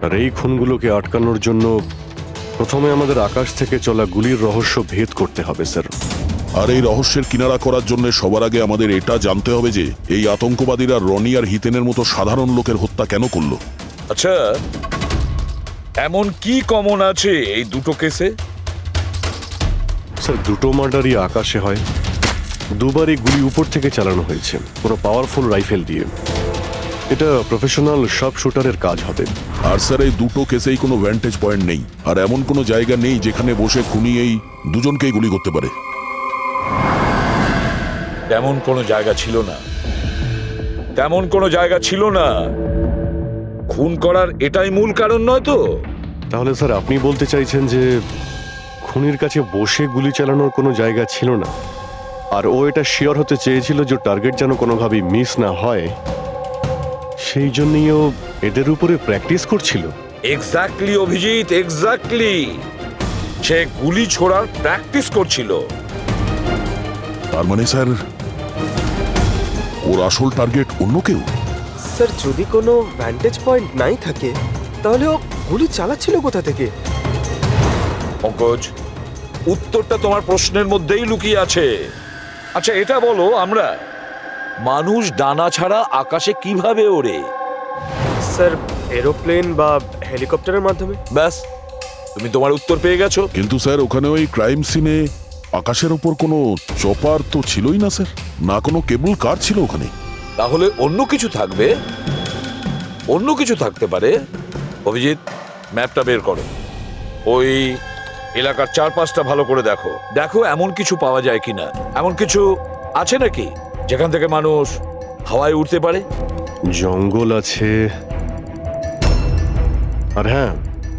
আর এই খুনগুলোকে আটকানোর জন্য প্রথমে আমাদের আকাশ থেকে চলা গুলির রহস্য ভেদ করতে হবে স্যার। আর এই রহস্যের কিনারা করার জন্য সবার আগে আমাদের এটা জানতে হবে যে এই আতঙ্কবাদীরা রনি আর হিতেনের মতো সাধারণ লোকের হত্যা কেন করলো। আচ্ছা, এমন কি কমন আছে এই দুটো কেসে? স্যার দুটো মার্ডারই আকাশে হয়, দুবারই গুলি উপর থেকে চালানো হয়েছে কোনো পাওয়ারফুল রাইফেল দিয়ে। এটা প্রফেশনাল সব শুটারের কাজ হবে। আর স্যার এই দুটো কেসেই কোনো ভ্যান্টেজ পয়েন্ট নেই, আর এমন কোনো জায়গা নেই যেখানে বসে খুনি এই দুজনকেই গুলি করতে পারে। তেমন কোনো জায়গা ছিল না, তেমন কোনো জায়গা ছিল না। খুন করার এটাই মূল কারণ নয় তো? তাহলে স্যার আপনি বলতে চাইছেন যে খুনির কাছে বসে গুলি চালানোর কোনো জায়গা ছিল না, আর ও এটা শিওর হতে চেয়েছিল যে টার্গেট যেন কোনোভাবেই মিস না হয়, সেই জন্যই ও এদের উপরে প্র্যাকটিস করছিল। Exactly Abhijit, exactly. সে গুলি ছোড়ার প্র্যাকটিস করছিল। তার মানে স্যার ওর আসল টার্গেট অন্য কেউ? স্যার যদি কোনো ভ্যান্টেজ পয়েন্ট নাই থাকে তাহলে ও গুলি চালাচ্ছিল কোথা থেকে? পঙ্কজ, উত্তরটা তোমার প্রশ্নের মধ্যেই লুকিয়ে আছে। আচ্ছা এটা বলো, আমরা মানুষ ডানা ছাড়া আকাশে কিভাবে ওড়ে? স্যার এরোপ্লেন বা হেলিকপ্টারের মাধ্যমে। ব্যাস, তুমি তোমার উত্তর পেয়ে গেছো। কিন্তু স্যার ওখানে ওই ক্রাইম সিনে আকাশের ওপর কোনো চপার তো ছিলই না স্যার, না কোনো কেবল কার ছিল ওখানে। তাহলে অন্য কিছু থাকবে, অন্য কিছু থাকতে পারে। অভিজিৎ, ম্যাপটা বের করো, ওই এলাকার চারপাশটা ভালো করে দেখো, দেখো এমন কিছু পাওয়া যায় কিনা। এমন কিছু আছে নাকি যেখান থেকে মানুষ হাওয়ায় উঠতে পারে? জঙ্গল আছে, আর হ্যাঁ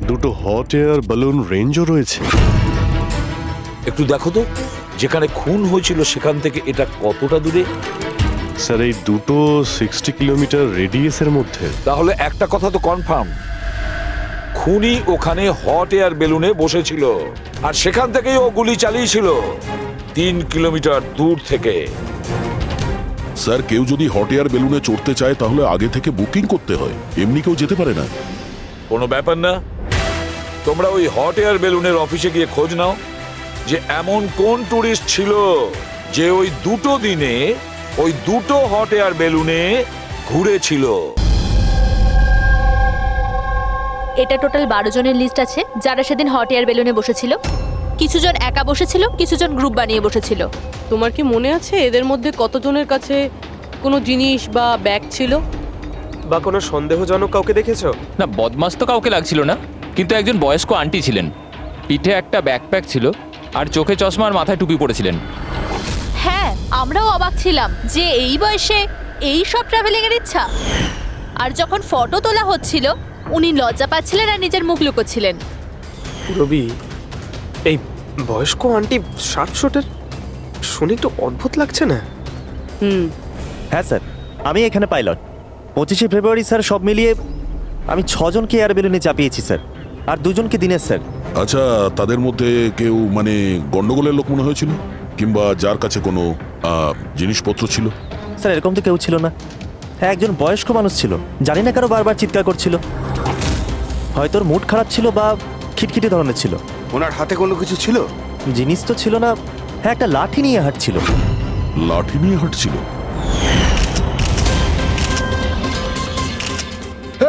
দুটো হট এয়ার বালুন রেঞ্জও রয়েছে। একটু দেখো তো, যেখানে খুন হয়েছিল সেখান থেকে এটা কতটা দূরে? স্যার এই দুটো 60 কিলোমিটার রেডিয়াসের মধ্যে। তাহলে একটা কথা তো কনফার্ম, খুনি ওখানে হট এয়ার বেলুনে বসেছিল, আর সেখান থেকেই ও গুলি চালিয়েছিল 3 কিলোমিটার দূর থেকে। স্যার কেউ যদি হট এয়ার বেলুনে চড়তে চায় তাহলে আগে থেকে বুকিং করতে হয়, এমনি কেউ যেতে পারে না। কোনো ব্যাপার না, তোমরা ওই হট এয়ার বেলুনের অফিসে গিয়ে খোঁজ নাও যে এমন কোন টুরিস্ট ছিল যে ওই দুটো দিনে ওই দুটো হট এয়ার বেলুনে ঘুরেছিল। এটা টোটাল 12 জনের লিস্ট আছে যারা সেদিন হট এয়ার বেলুনে বসেছিল। কিছুজন একা বসেছিল, কিছুজন গ্রুপ বানিয়ে বসেছিল। তোমার কি মনে আছে এদের মধ্যে কতজনের কাছে কোনো জিনিস বা ব্যাগ ছিল? বা কোনো সন্দেহজনক কাউকে দেখেছো? না, বদমাস তো কাউকে লাগছিল না, কিন্তু একজন বয়স্ক আন্টি ছিলেন, পিঠে একটা ব্যাকপ্যাক ছিল আর চোখে চশমা আর মাথায় টুপি পরেছিলেন। হ্যাঁ, আমরাও অবাক ছিলাম যে এই বয়সে এই সব ট্রাভেলিং এর ইচ্ছা। আর যখন ফটো তোলা হচ্ছিল উনি লজ্জা পাচ্ছিলেন আর নিজের মুখ লুকোচ্ছিলেন। রবি, এই বয়স্ক আন্টি শার্ট শুটের শুনে একটু অদ্ভুত লাগছে না? হ্যাঁ স্যার, আমি এখানে পাইলট। 25শে ফেব্রুয়ারি স্যার সব মিলিয়ে আমি 6 জনকে এয়ার বেলুনে চাপিয়েছি স্যার, আর 2 জনকে দিনের স্যার। আচ্ছা তাদের মধ্যে কেউ মানে গন্ডগোলের লোক মনে হয়েছিল, কিংবা যার কাছে কোনো জিনিসপত্র ছিল? স্যার এরকম তো কেউ ছিল না। হ্যাঁ একজন বয়স্ক মানুষ ছিল, জানি না কারো বারবার চিৎকার করছিল, হয়তো ওর মুড খারাপ ছিল বা খিটখিটে ধরনের ছিল। ওনার হাতে কোনো কিছু ছিল? জিনিস তো ছিল না, হ্যাঁ একটা লাঠি নিয়ে হাঁটছিল। লাঠি নিয়ে হাঁটছিল?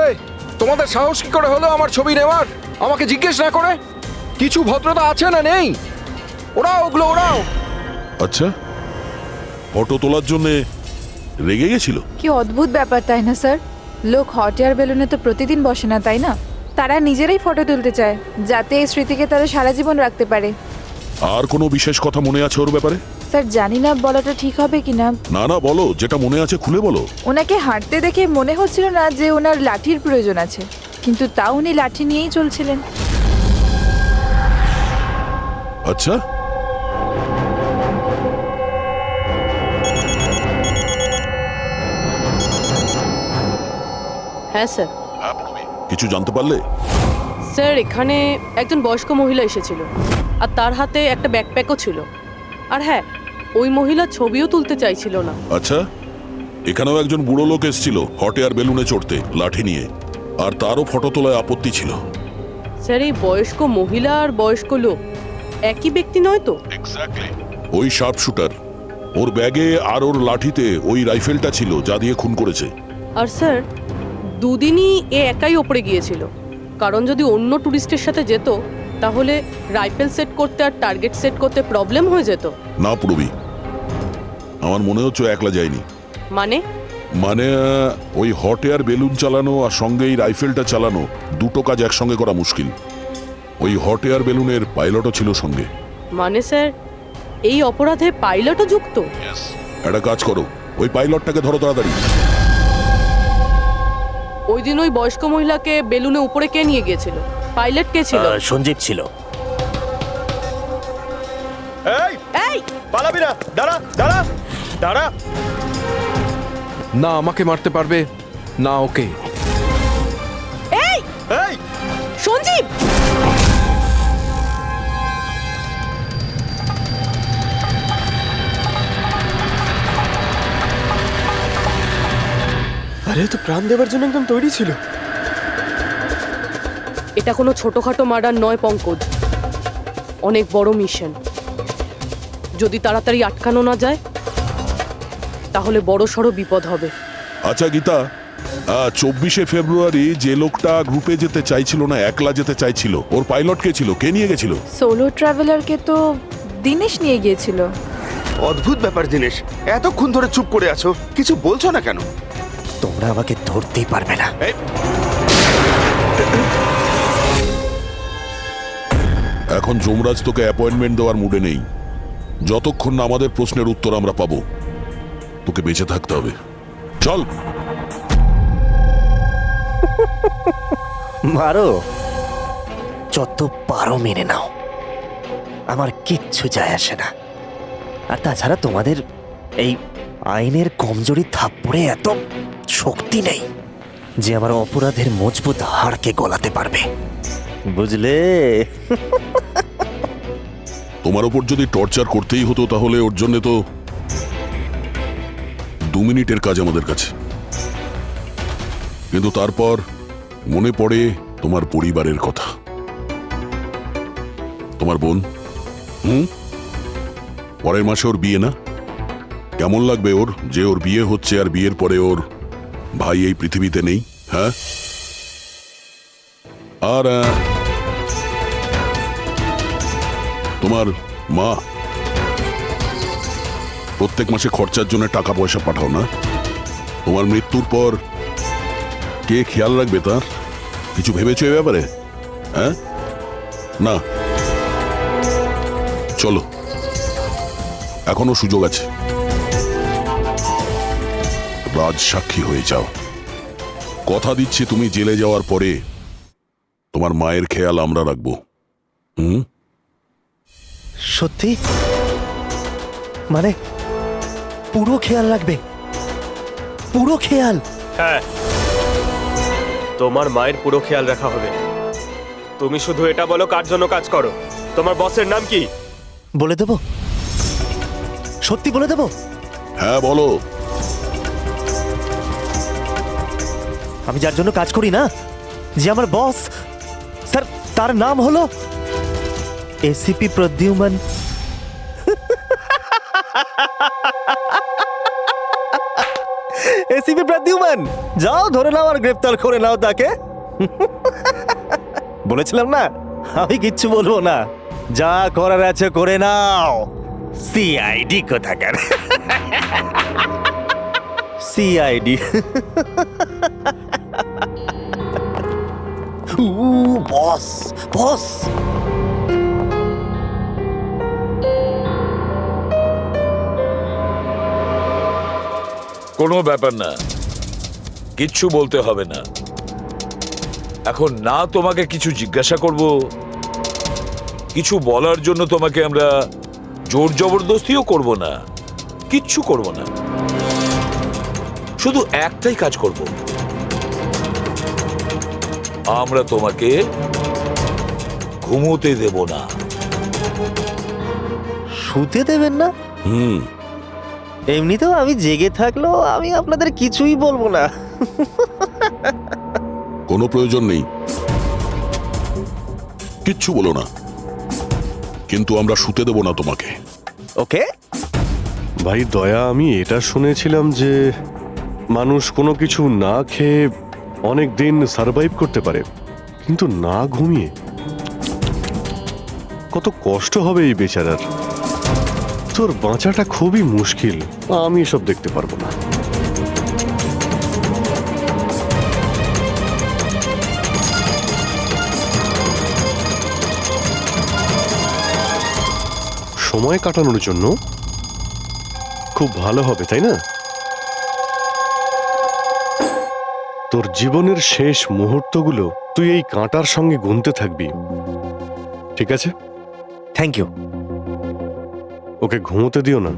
এই তোমাদের সাহস কি করে হলো আমার ছবি নেওয়ার, আমাকে জিজ্ঞেস না করে? কিছু ভদ্রতা আছে না নেই? ওরাও ওগুলো ওরাও। আচ্ছা, ফটো তোলার জন্য রেগে গেছিল? কি অদ্ভুত ব্যাপার তাই না স্যার? লোক হট এয়ার বেলুনে তো প্রতিদিন বসে না, তাই না? তারা নিজেরাই ফটো তুলতে চায় যাতে এই স্মৃতিকে তারা সারা জীবন রাখতে পারে। আর কোনো বিশেষ কথা মনে আছে ওর ব্যাপারে? স্যার জানি না বলাটা ঠিক হবে কিনা। না না বলো, যেটা মনে আছে খুলে বলো। ওনাকে হাঁটতে দেখে মনে হচ্ছিল না যে ওনার লাঠির প্রয়োজন আছে, কিন্তু তাও উনি লাঠি নিয়েই চলছিলেন। আচ্ছা, হ্যাঁ স্যার। কিছু জানতে পারলে? স্যার এখানে একজন বয়স্ক মহিলা এসেছিল, আর তার হাতে একটা ব্যাকপ্যাকও ছিল। আর হ্যাঁ, ওই মহিলা ছবিও তুলতে চাইছিল না। আচ্ছা, এখানেও একজন বুড়ো লোক এসেছিল হট এয়ার বেলুনে চড়তে লাঠি নিয়ে, আর তারও ফটো তোলায় আপত্তি ছিল। স্যার এই বয়স্ক মহিলা আর বয়স্ক লোক একই ব্যক্তি নয় তো? ওই শার্প শুটার, ওর ব্যাগে আর ওর লাঠিতে ওই রাইফেলটা ছিল যা দিয়ে খুন করেছে। আর স্যার দুদিনই এ একাই ওপরে গিয়েছিল, কারণ যদি অন্য টুরিস্টের সাথে যেত তাহলে রাইফেল সেট করতে আর টার্গেট সেট করতে প্রবলেম হয়ে যেত। না পুরবি, আমার মনে হচ্ছে ও একলা যায়নি। মানে মানে ওই হট এয়ার বেলুন চালানো আর সঙ্গে এই রাইফেলটা চালানো দুটো কাজ একসঙ্গে করা মুশকিল। ওই হট এয়ার বেলুনের পাইলটও ছিল সঙ্গে। মানে স্যার এই অপরাধে পাইলটও যুক্ত? একটা কাজ করো, ওই পাইলটটাকে ধরো তাড়াতাড়ি। ওই দিন ওই বয়স্ক মহিলাকে বেলুনে উপরে কে নিয়ে গিয়েছিল? পাইলট কে ছিল? সঞ্জীব ছিল। এই পালাবি না, দাঁড়া দাঁড়া দাঁড়া। না আমাকে মারতে পারবে না ওকে। এই এই সঞ্জীব! আরে তো প্রাণ দেওয়ার জন্য একদম তৈরি ছিল। এটা কোনো ছোটখাটো মার্ডার নয় পঙ্কজ, অনেক বড় মিশন। যদি তাড়াতাড়ি আটকানো না যায় তাহলে বড় সড় বিপদ হবে। আচ্ছা গীতা, 24শে ফেব্রুয়ারি যে লোকটা গ্রুপে যেতে চাইছিল না, একলা যেতে চাইছিল, ওর পাইলট কে ছিল? কে নিয়ে গেছিল? সোলো ট্রাভেলারকে তো দিনেশ নিয়ে গিয়েছিল। অদ্ভুত ব্যাপার দিনেশ, এতক্ষণ ধরে চুপ করে আছো, কিছু বলছো না কেন? তোমরা আমাকে ধরতেই পারবে না। এখন যমরাজ তোকে অ্যাপয়েন্টমেন্ট দেওয়ার মুডে নেই। যতক্ষণ না আমাদের প্রশ্নের উত্তর আমরা পাবো, তোকে বেঁচে থাকতে হবে। চল। মারো, যত পারো মেনে নাও, আমার কিচ্ছু যায় আসে না। আর তাছাড়া তোমাদের এই আইনের কমজোরি থাপ্পড়ে এত শক্তি নেই যে আমার অপরাধের মজবুত হাড়কে গলাতে পারবে, বুঝলে? তোমার ওপর যদি টর্চার করতেই হতো তাহলে ওর জন্য তো 2 মিনিটের কাজ আমাদের কাছে। কিন্তু তারপর মনে পড়ে তোমার পরিবারের কথা, তোমার বোন। পরের মাসে ওর বিয়ে না? কেমন লাগবে ওর যে ওর বিয়ে হচ্ছে আর বিয়ের পরে ওর ভাই এই পৃথিবীতে নেই? হ্যাঁ, আর তোমার মা প্রত্যেক মাসে খরচার জন্য টাকা পয়সা পাঠাও না? তোমার মৃত্যুর পর কে খেয়াল রাখবে তার? কিছু ভেবেছো এ ব্যাপারে? হ্যাঁ, না। চলো, এখনো সুযোগ আছে, রাজ সাক্ষী হয়ে যাও। কথা দিচ্ছি তুমি জেলে যাওয়ার পরে তোমার মায়ের খেয়াল আমরা রাখবো। সত্যি? মানে পুরো খেয়াল রাখবে? পুরো খেয়াল? হ্যাঁ, তোমার মায়ের পুরো খেয়াল রাখা হবে। তুমি শুধু এটা বলো কার জন্য কাজ করো, তোমার বসের নাম কি? বলে দেবো? সত্যি বলে দেবো? হ্যাঁ বলো। আমি যার জন্য কাজ করি না, যে আমার বস, স্যার, তার নাম হলো এসিপি প্রদ্যুম্ন। এসিপি প্রদ্যুম্ন, যাও ধরে নাও আর গ্রেফতার করে নাও তাকে। বলেছিলাম না আমি কিচ্ছু বলবো না, যা করার আছে করে নাও। সিআইডি কোথাকার। সিআইডি। বস বস। কোনো ব্যাপার না, কিচ্ছু বলতে হবে না। এখন না তোমাকে কিছু জিজ্ঞাসা করব, কিছু বলার জন্য তোমাকে আমরা জোর জবরদস্তিও করব না, কিচ্ছু করব না। শুধু একটাই কাজ করব, আমরা তোমাকে ঘুমোতে দেব না। শুতে দেবেন না? এমনিতেও আমি জেগে থাকলেও আমি আপনাদের কিছুই বলবো না। কোনো প্রয়োজন নেই, কিচ্ছু বলো না, কিন্তু আমরা শুতে দেব না তোমাকে। ওকে ভাই দয়া, আমি এটা শুনেছিলাম যে মানুষ কোনো কিছু না খেয়ে অনেক দিন সার্ভাইভ করতে পারে, কিন্তু না ঘুমিয়ে। কত কষ্ট হবে এই বেচারার। তোর বাঁচাটা খুবই মুশকিল, আমি এসব দেখতে পারবো না। সময় কাটানোর জন্য খুব ভালো হবে, তাই না? তোর জীবনের শেষ মুহূর্তগুলো তুই এই কাঁটার সঙ্গে গুনতে থাকবি, ঠিক আছে? Thank you. ওকে ঘুমোতে দিও না।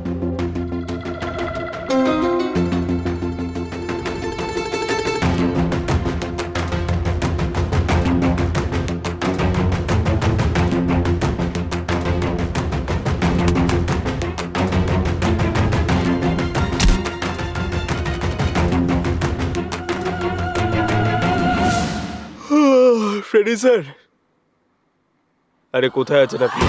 ফ্রেডি স্যার, আরে কোথায় আছেন আপনি?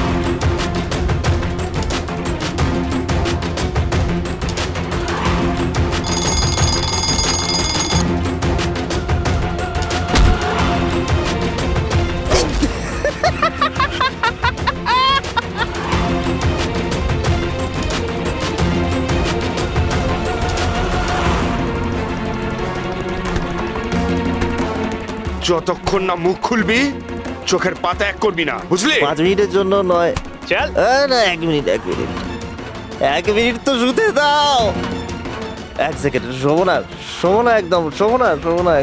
যতক্ষণ না মুখ খুলবি চোখের পাতা এক করবি না, বুঝলি? 5 মিনিটের জন্য নয়। চল। না, 1 মিনিট। 1 মিনিট তো শুতে দাও। 1 সেকেন্ড। শোবো না একদম।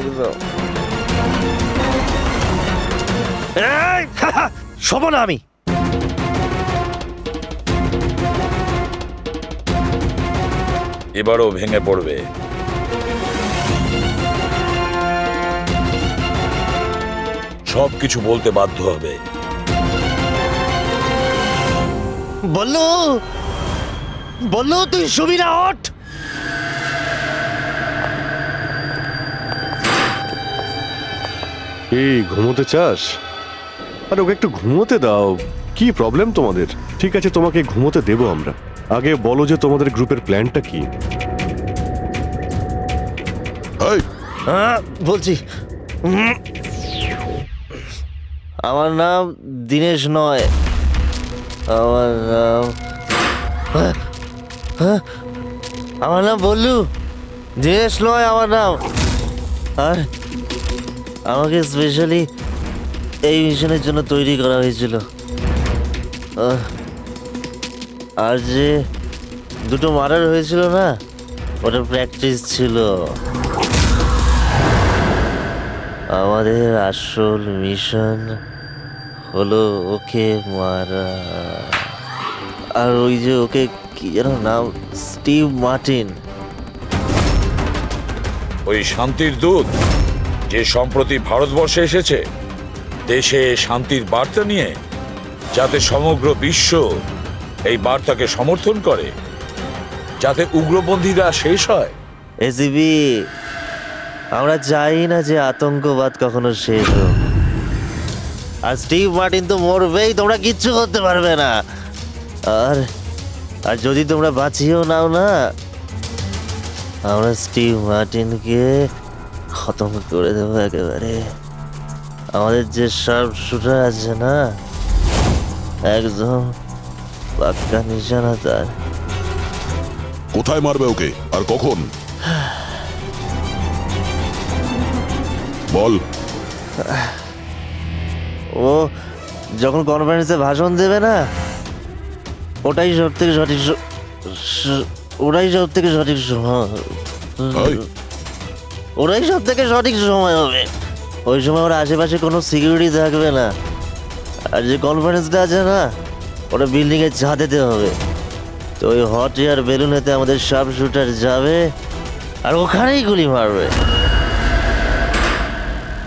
একদম। এই, শোবো না আমি। এবারও ভেঙে পড়বে। সবকিছু বলতে বাধ্য হবে। বললো তুই শুবি না, ওঠ। এই ঘুমোতে চাস? আরে ওকে একটু ঘুমোতে দাও। কি প্রবলেম তোমাদের? ঠিক আছে, তোমাকে ঘুমোতে দেবো আমরা। আগে বলো যে তোমাদের গ্রুপের প্ল্যানটা কি? এই, বলছি, আমার নাম দীনেশ নয়। আমার নাম বললু। দীনেশ নয় আমার নাম। আর আমাকে স্পেশালি এই মিশনের জন্য তৈরি করা হয়েছিল। আর যে 2টো মার্ডার হয়েছিল না, ওটা প্র্যাকটিস ছিল। আমাদের আসল মিশন হলো ওকে মারা। আর ওই যে ওকে কি যেন নাম, স্টিভ মার্টিন। ওই শান্তির দূত যে সম্প্রতি ভারতবর্ষে এসেছে দেশে শান্তির বার্তা নিয়ে, যাতে সমগ্র বিশ্ব এই বার্তাকে সমর্থন করে, যাতে উগ্রপন্থীরা শেষ হয়। এসিবি, আমরা চাই না যে আতঙ্কবাদ কখনো শেষ হোক। আর স্টিভ মার্টিন তো মরবেই, তোমরা কিচ্ছু করতে পারবে না। আর আর যদি তোমরা বাঁচিয়েও নাও না, আমরা স্টিভ মার্টিনকে খতম করে দেবো একেবারে। আমাদের যে শার্প শুটার আছে না, একদম পাক্কা নিশানা তার। কোথায় মারবে ওকে আর কখন? বল। ও যখন কনফারেন্সে ভাষণ দেবে না, ওটাই সব থেকে সঠিক সময়। এই, ওরাই সব থেকে সঠিক সময় হবে। ওই সময় ওর আশেপাশে কোনো সিকিউরিটি থাকবে না। আর যে কনফারেন্সটা আছে না, ওটা বিল্ডিংয়ের ছাদেতে হবে। তো ওই হট এয়ার বেলুনেতে আমাদের শার্প শুটার যাবে আর ওখানেই গুলি মারবে।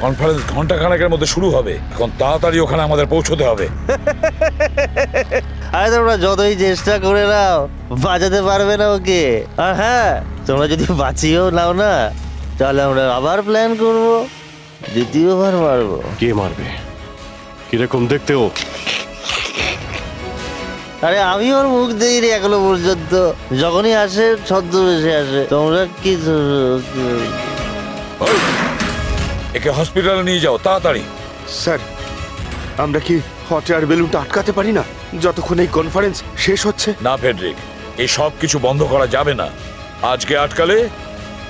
কনফারেন্স ঘন্টাখানেকের মধ্যে শুরু হবে। এখন তাড়াতাড়ি ওখানে আমাদের পৌঁছতে হবে। আরে তোমরা যতই চেষ্টা করে নাও, বাঁচাতে পারবে না ওকে। আর হ্যাঁ, তোমরা যদি বাঁচিয়েও নাও না, তাহলে আমরা আবার প্ল্যান করব, দ্বিতীয়বার মারবো। কে মারবে? কিরকম দেখতে ও? আরে আমি ওর মুখ দেইনি এখনো পর্যন্ত। যখনই আসে ছদ্মবেশে আসে। তোমরা কি একে হসপিটালে নিয়ে যাও তাড়াতাড়ি। স্যার, আমরা কি হট এয়ার বেলুনটা আটকাতে পারি না যতক্ষণ এই কনফারেন্স শেষ হচ্ছে? না ফেডরিক, এই সব কিছু বন্ধ করা যাবে না। আজকে আটকালে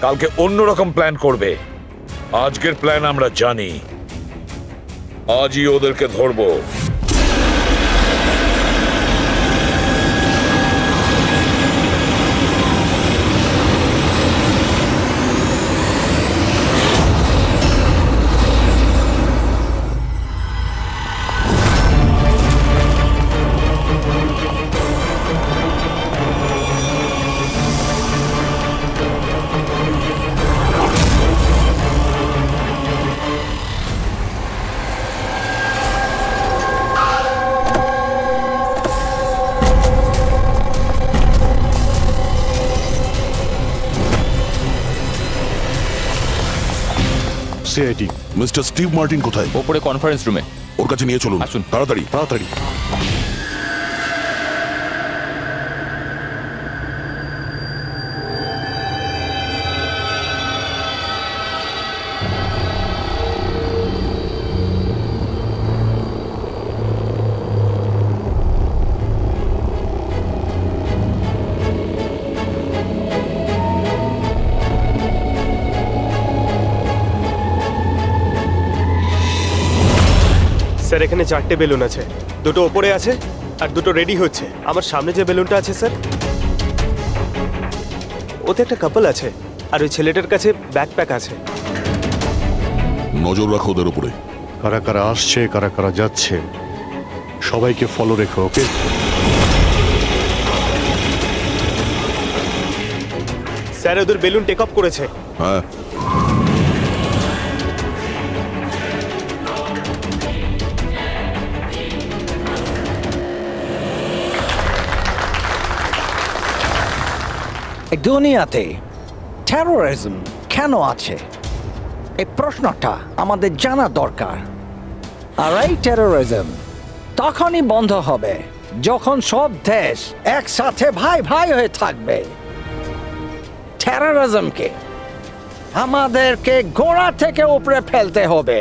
কালকে অন্যরকম প্ল্যান করবে। আজকের প্ল্যান আমরা জানি, আজই ওদেরকে ধরবো। সিআইডি। মিস্টার স্টিভ মার্টিন কোথায়? ওপরে কনফারেন্স রুমে। ওর কাছে নিয়ে চলুন, আসুন। তাড়াতাড়ি। তাড়াতাড়ি। স্যার এখানে 4টে বেলুন আছে, দুটো ওপরে আছে আর দুটো রেডি হচ্ছে। আমার সামনে যে বেলুনটা আছে স্যার, ওতে একটা কাপল আছে আর ওই ছেলেটার কাছে ব্যাকপ্যাক আছে। নজর রাখো ওদের উপরে। কারা কারা আসছে, কারা কারা যাচ্ছে, সবাইকে ফলো রেখো, ওকে? স্যার ওদের বেলুন টেক অফ করেছে। হ্যাঁ, এই দুনিয়াতে টেরোরিজম কেন আছে, এই প্রশ্নটা আমাদের জানা দরকার। আর এই টেরোরিজম তখনই বন্ধ হবে যখন সব দেশ একসাথে ভাই ভাই হয়ে থাকবে। টেরোরিজমকে আমাদেরকে গোড়া থেকে উপরে ফেলতে হবে।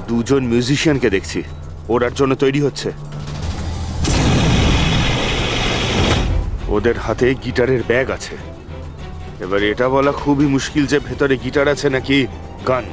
দুজন মিউজিশিয়ানকে দেখছি, ওরার জন্য তৈরি হচ্ছে। ওদের হাতে গিটারের ব্যাগ আছে। এবার এটা বলা খুবই মুশকিল যে ভেতরে গিটার আছে নাকি গান।